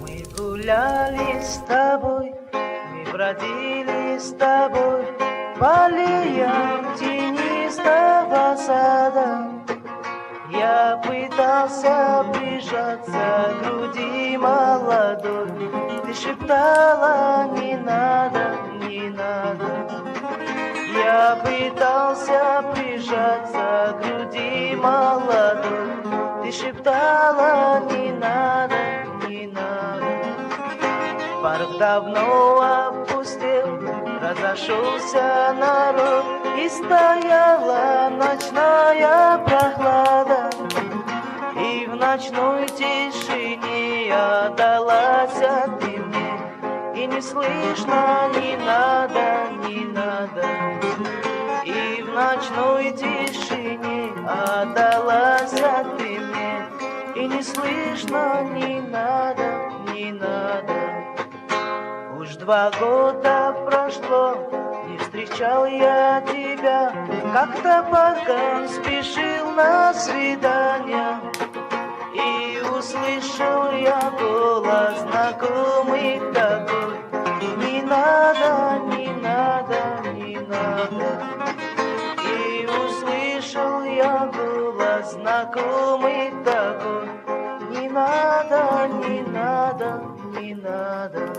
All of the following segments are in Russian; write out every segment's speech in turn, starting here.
Мы гуляли с тобой, мы бродили с тобой по аллеям тенистого сада. Я пытался прижаться к груди молодой, ты шептала: не надо, не надо. Я пытался прижаться к груди молодой, ты шептала: не надо, не надо. Парк давно опустел, разошелся народ, и стояла ночная прохлада. И в ночной тишине отдалась ты мне, и не слышно: не надо, не надо. И в ночной тишине отдалась ты мне, и не слышно: не надо, не надо. Уж 2 года прошло, не встречал я тебя, как топорком спешил на свидание. И услышал я голос знакомый такой: не надо, не надо, не надо. И услышал я голос знакомый такой: не надо, не надо, не надо.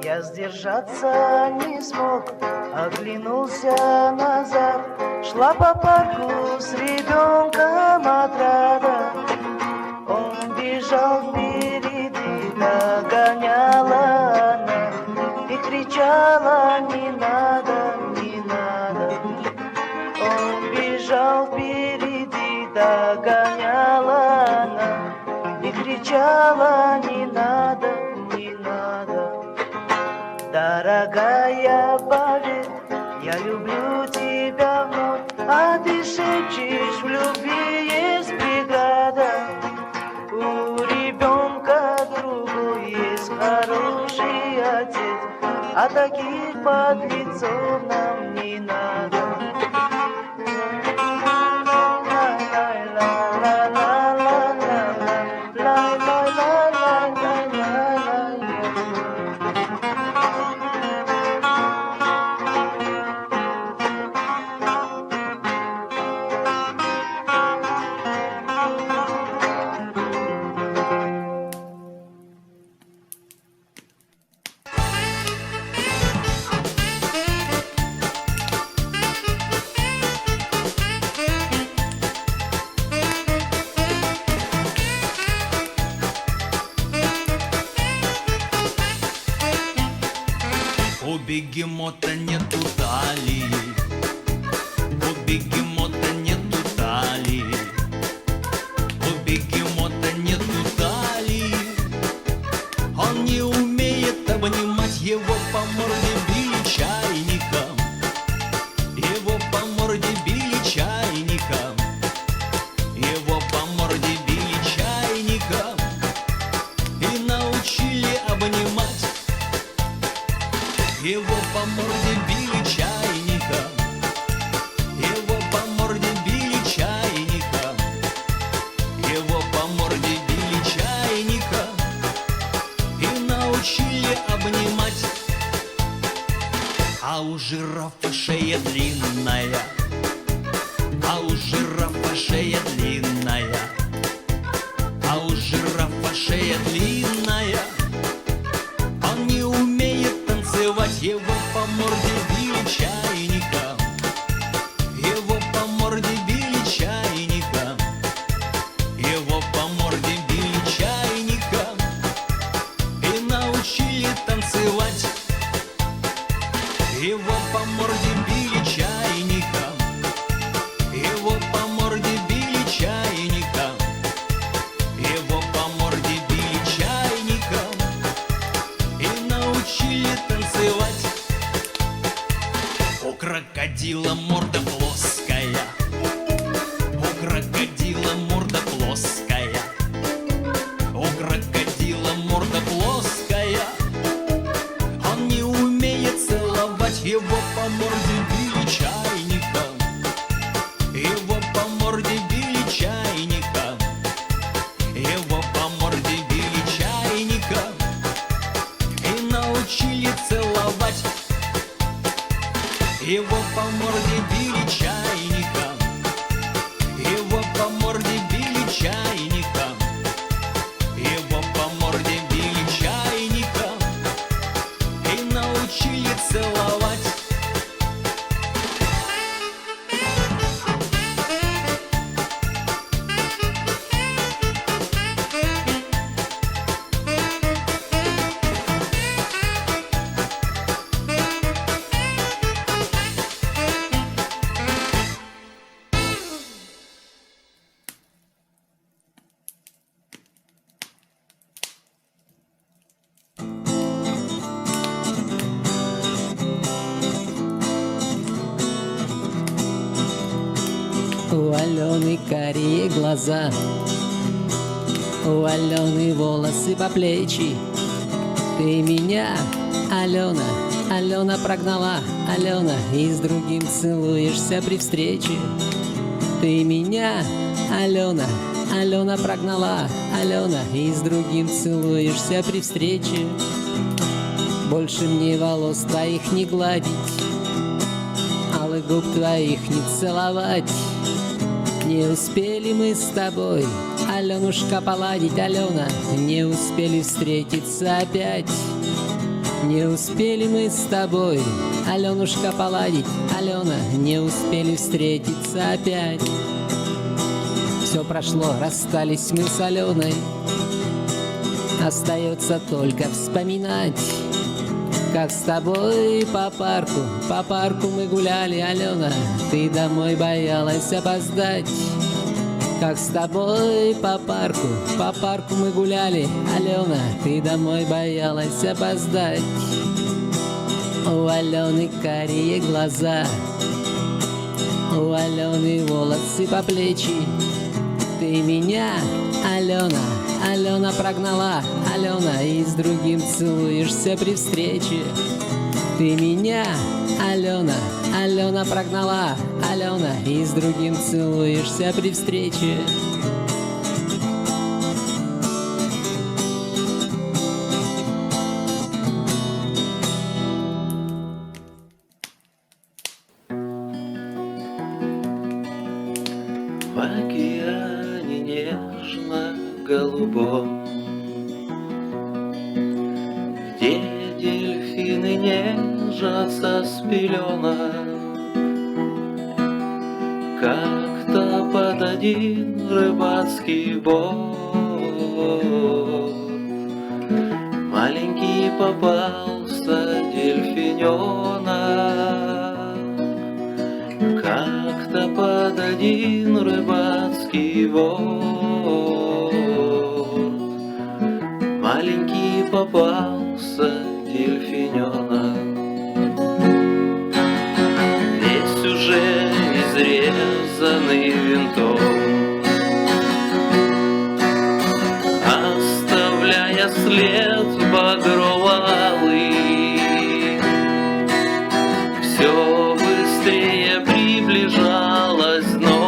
Я сдержаться не смог, оглянулся назад. Шла по парку с ребенком отрада. Он бежал впереди, догоняла она и кричала: не надо, не надо. Он бежал впереди, догоняла она и кричала: не надо, не надо. Дорогая, поверь, я люблю тебя вновь, а ты шепчешь: в любви есть преграда. У ребенка другой есть хороший отец, а таких подлецов нам не надо. У бегемота нету талии, у бегемота нету талии, у бегемота нету талии. Он не умеет обнимать, его по морде били чайником, его по морде били чайником, его по морде били чайником и научили обнимать. Его по морде били чайником, его по морде били чайником, его по морде били чайником и научили обнимать. А у жирафа шея длинная, а у жирафа шея длинная, а у жирафа шея длинная. Он не умеет танцевать, его по морде били чайником, его по морде били чайником, его по морде били чайником и научили танцевать. Его по морде били чайником, его по морде били Алены карие глаза, у Алены волосы по плечи. Ты меня, Алена, Алена прогнала, Алена, и с другим целуешься при встрече. Ты меня, Алена, Алена прогнала, Алена, и с другим целуешься при встрече. Больше мне волос твоих не гладить, алых губ твоих не целовать. Не успели мы с тобой, Аленушка, поладить, Алена, не успели встретиться опять. Не успели мы с тобой, Аленушка, поладить, Алена, не успели встретиться опять. Все прошло, расстались мы с Аленой, остается только вспоминать, как с тобой по парку мы гуляли, Алена, ты домой боялась опоздать. Как с тобой по парку мы гуляли, Алена, ты домой боялась опоздать. У Алены карие глаза, у Алены волосы по плечи. Ты меня, Алена, Алена прогнала, Алена, и с другим целуешься при встрече. Ты меня, Алена, Алена прогнала, Алена, и с другим целуешься при встрече. В океане нежно-голубом, где дельфины нежатся с пеленок, как-то под один рыбацкий борт маленький попался дельфиненок. Как-то под один рыбацкий борт маленький попался дельфиненок. Весь уже изрезанный винтом, оставляя след багрово-алый, все быстрее приближалось дно,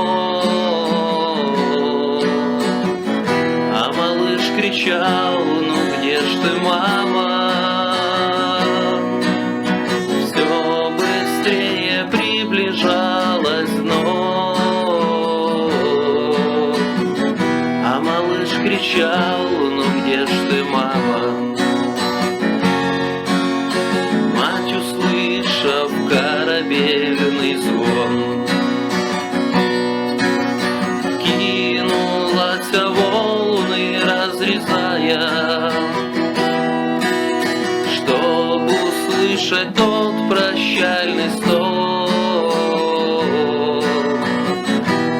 а малыш кричал: ну где ж ты, мама? Все быстрее приближалось дно, а малыш кричал: ну где ж ты, мама? Мать, услышав корабельный звон, кинулась волны разрезая, чтоб услышать тот прощальный стон.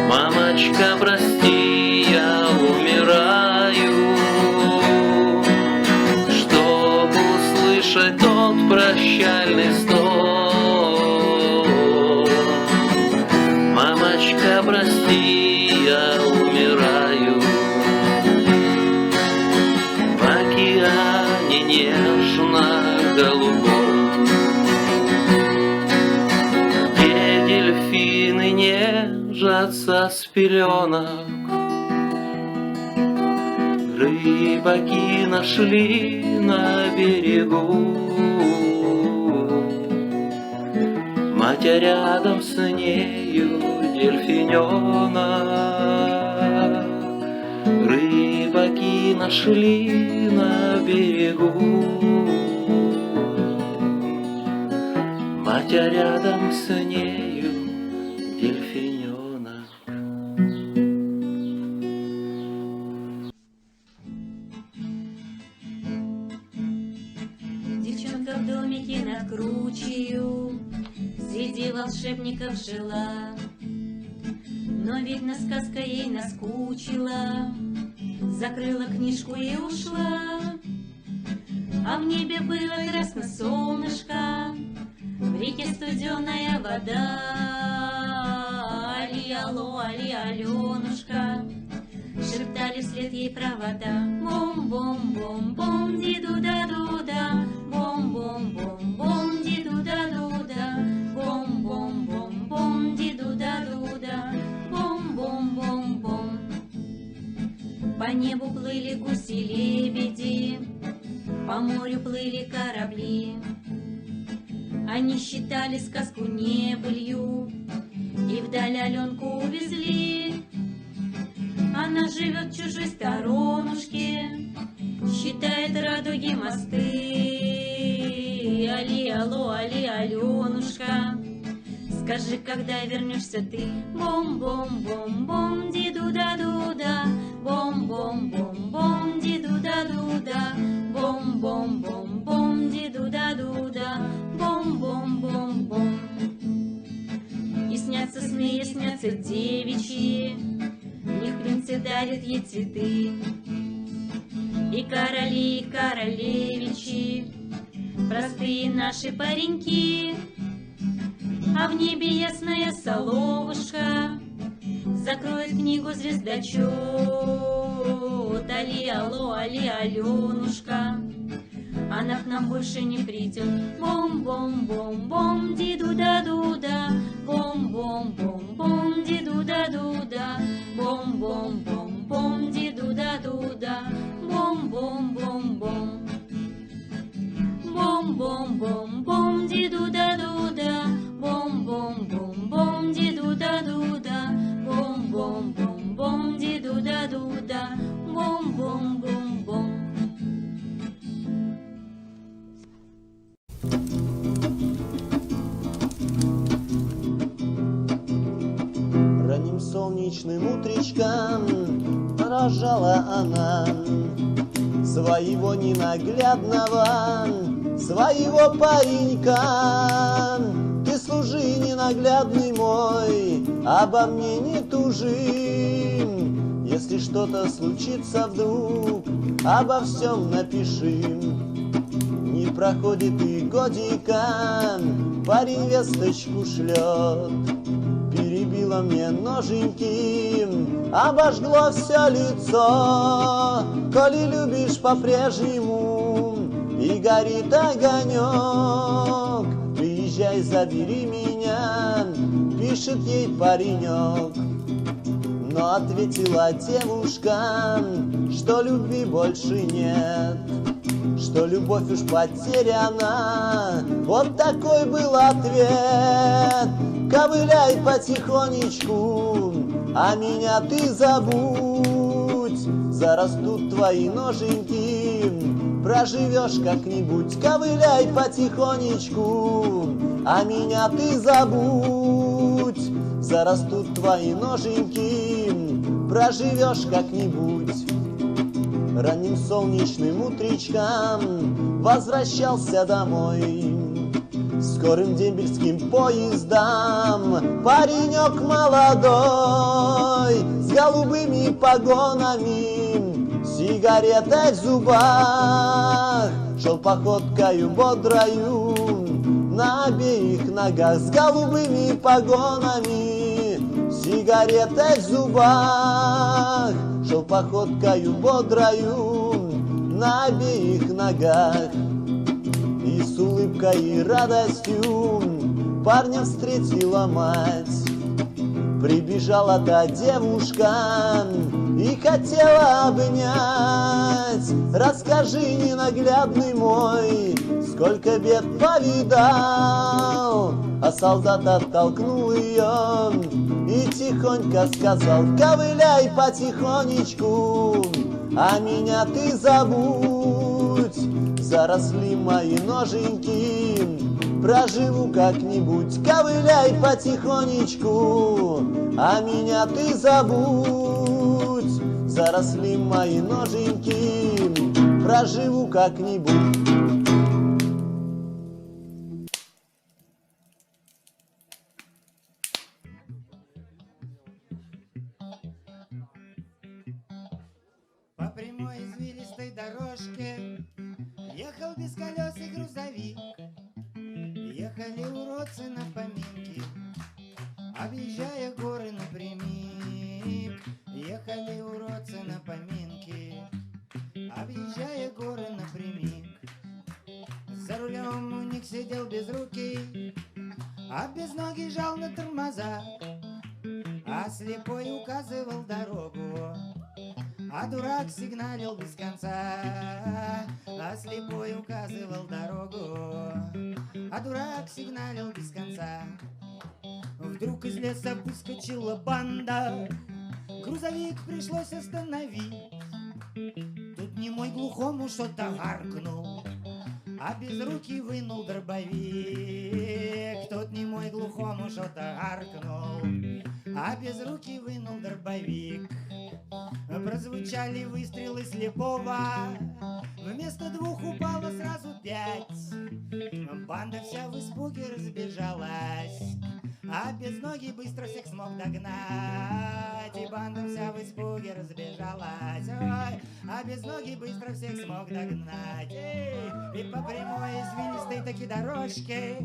Мамочка, прости, я умираю, чтоб услышать тот прощальный стон. Мамочка, прости, я умираю. В океане нежно-голубом, где дельфины нежатся с пеленок, рыбаки нашли на берегу мать, а рядом с нею дельфиненок. Рыбаки нашли на берегу мать, а рядом с нею дельфиненок. Девчонка в домике над кручею среди волшебников жила, но, видно, сказка ей наскучила, закрыла книжку и ушла. А в небе было красно солнышко, в реке студеная вода, алло, али, Аленушка. Шептали вслед ей провода. Бом-бом-бом-бом, ди-ду-да-ду-да. Бом-бом-бом-бом, ди-ду-да-ду-да. Бом-бом-бом-бом, ди-ду-да-ду-да. Бом-бом-бом-бом. По небу плыли гуси-лебеди, по морю плыли корабли. Они считали сказку небылью и вдаль Аленку увезли. Она живет в чужой сторонушке, считает радуги мосты. Али, алло, али, Аленушка, скажи, когда вернешься ты? Бом-бом-бом-бом, ди-ду-да-ду-да. Бом-бом-бом-бом, ди-ду-да-ду-да. Бом-бом-бом-бом, ди-ду-да-ду-да. Бом-бом-бом-бом. И снятся сны, и снятся девичьи, в них принцы дарят ей цветы. И короли, и королевичи, простые наши пареньки. А в небе ясная соловушка закроет книгу звездочет. Али, алло, али, Аленушка, она к нам больше не придет. Бом-бом-бом-бом, ди-ду-да-ду-да. Бом-бом-бом-бом, ди-ду-да-ду-да. Бом-бом-бом-бом, ди-ду-да-ду-да. Бом-бом-бом-бом. Бом-бом-бом-бом, ди-ду-да-ду-да. Бом-бом-бом-бом, ди-ду-да-ду-да. Бом-бом-бом-бом, ди-ду-да-ду-да. Бом-бом-бом-бом. Ранним солнечным утречком рожала она своего ненаглядного, своего паренька. Ты служи, ненаглядный мой, обо мне не тужи. Если что-то случится вдруг, обо всем напиши. Не проходит и годика, парень весточку шлет. Перебило мне ноженьки, обожгло все лицо. Коли любишь по-прежнему и горит огонек, приезжай, забери меня, пишет ей паренек. Но ответила девушка, что любви больше нет, что любовь уж потеряна. Вот такой был ответ. Ковыляй потихонечку, а меня ты забудь. Зарастут твои ноженьки, проживешь как-нибудь. Ковыляй потихонечку, а меня ты забудь. Зарастут твои ноженьки, проживешь как-нибудь. Ранним солнечным утречком возвращался домой скорым дембельским поездом. Паренек молодой, с голубыми погонами, сигаретой в зубах, шел походкою бодрою на обеих ногах. С голубыми погонами, сигаретой в зубах, шел походкою бодрою на обеих ногах. И с улыбкой и радостью парня встретила мать. Прибежала та девушка и хотела обнять. Расскажи, ненаглядный мой, сколько бед повидал. А солдат оттолкнул ее и тихонько сказал: ковыляй потихонечку, а меня ты забудь. Заросли мои ноженьки, проживу как-нибудь. Ковыляй потихонечку, а меня ты забудь. Заросли мои ноженьки, проживу как-нибудь. По прямой извилистой дорожке ехал без колес и грузовик. Ехали уродцы на поминки, Объезжая горы напрямик, ехали уродцы на поминки. Объезжая горы напрямик, за рулем у них сидел безрукий, а безногий жал на тормоза, а слепой указывал дорогу, а дурак сигналил без конца. А слепой указывал дорогу, а дурак сигналил без конца. Вдруг из леса выскочила банда, грузовик пришлось остановить. Тут немой глухому что-то гаркнул, а безрукий вынул дробовик. Тут немой глухому что-то гаркнул, а безрукий вынул дробовик. Прозвучали выстрелы слепого, вместо 2 упало сразу 5. Банда вся в испуге разбежалась, а безногий быстро всех смог догнать. И банда вся в испуге разбежалась, ой, а безногий быстро всех смог догнать. И по прямой извилистой таки дорожке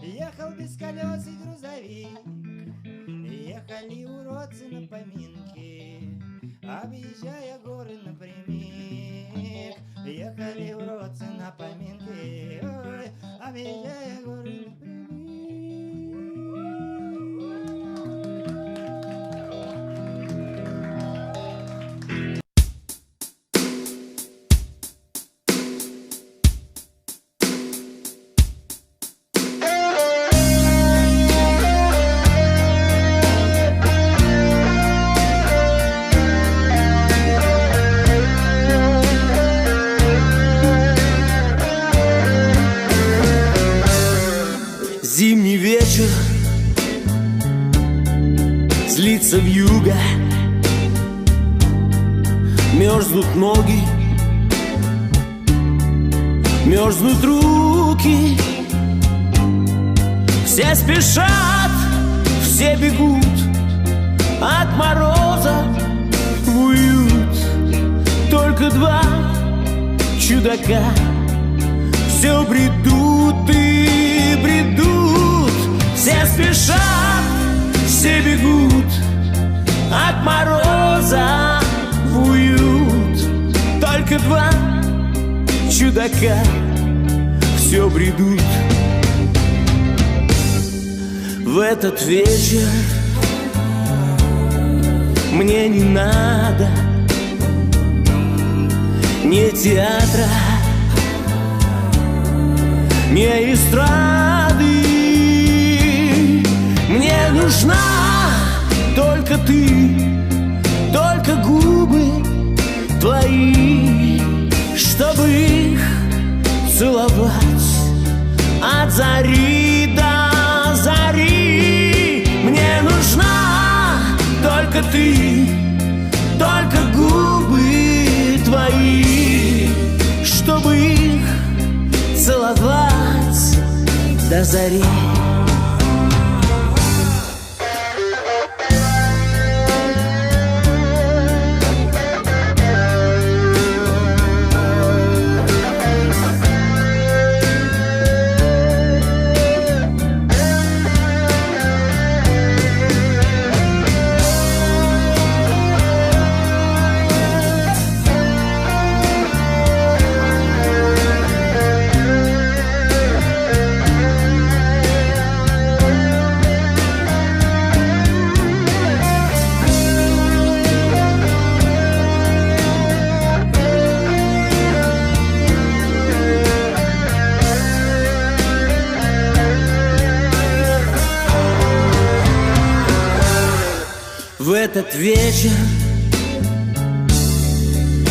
ехал без колес и грузовик. Ехали уродцы на поминки, объезжая горы напрямик. Ехали уродцы на поминки, ой, объезжая горы напрямик. Зимний вечер, злится вьюга, мерзнут ноги, мерзнут руки. Все спешат, все бегут от мороза в уют. Только 2 чудака все бредут и бредут. Все спешат, все бегут от мороза в уют. Только 2 чудака все бредут. В этот вечер мне не надо ни театра, ни эстрады. Мне нужна только ты, только губы твои, чтобы их целовать от зари до зари. Мне нужна только ты, только губы твои, чтобы их целовать до зари. В этот вечер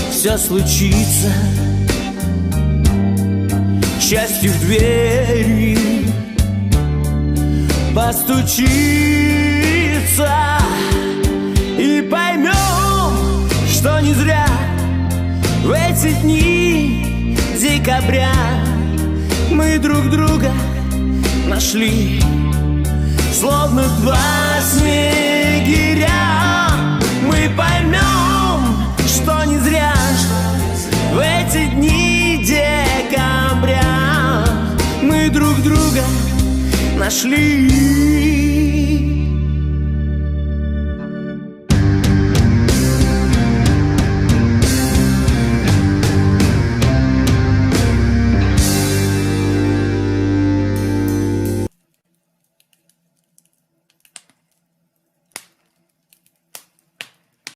все случится, счастье в двери постучится, и поймем, что не зря в эти дни декабря мы друг друга нашли, словно 2 снегиря. Мы поймем, что не зря в эти дни декабря мы друг друга нашли.